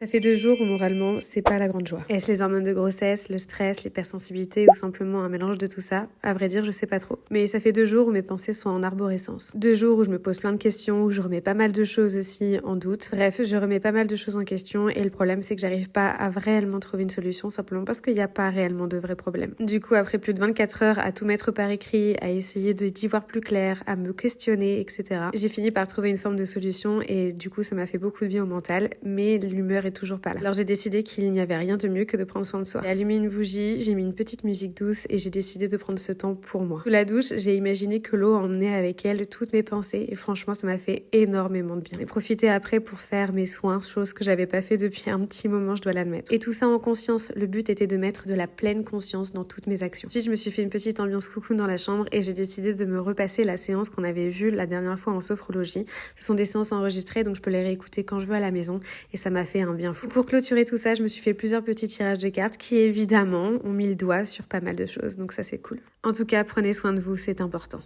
Ça fait 2 jours où moralement, c'est pas la grande joie. Est-ce les hormones de grossesse, le stress, l'hypersensibilité ou simplement un mélange de tout ça? À vrai dire, je sais pas trop. Mais ça fait 2 jours où mes pensées sont en arborescence. 2 jours où je me pose plein de questions, où je remets pas mal de choses aussi en doute. Bref, je remets pas mal de choses en question et le problème c'est que j'arrive pas à réellement trouver une solution simplement parce qu'il n'y a pas réellement de vrai problème. Du coup, après plus de 24 heures à tout mettre par écrit, à essayer d'y voir plus clair, à me questionner, etc., j'ai fini par trouver une forme de solution et du coup, ça m'a fait beaucoup de bien au mental, mais l'humeur est toujours pas là. Alors j'ai décidé qu'il n'y avait rien de mieux que de prendre soin de soi. J'ai allumé une bougie, j'ai mis une petite musique douce et j'ai décidé de prendre ce temps pour moi. Sous la douche, j'ai imaginé que l'eau emmenait avec elle toutes mes pensées et franchement ça m'a fait énormément de bien. J'ai profité après pour faire mes soins, chose que j'avais pas fait depuis un petit moment, je dois l'admettre. Et tout ça en conscience, le but était de mettre de la pleine conscience dans toutes mes actions. Ensuite je me suis fait une petite ambiance coucou dans la chambre et j'ai décidé de me repasser la séance qu'on avait vue la dernière fois en sophrologie. Ce sont des séances enregistrées donc je peux les réécouter quand je veux à la maison et ça m'a fait un bien fou. Pour clôturer tout ça, je me suis fait plusieurs petits tirages de cartes qui évidemment ont mis le doigt sur pas mal de choses, donc ça c'est cool. En tout cas, prenez soin de vous, c'est important.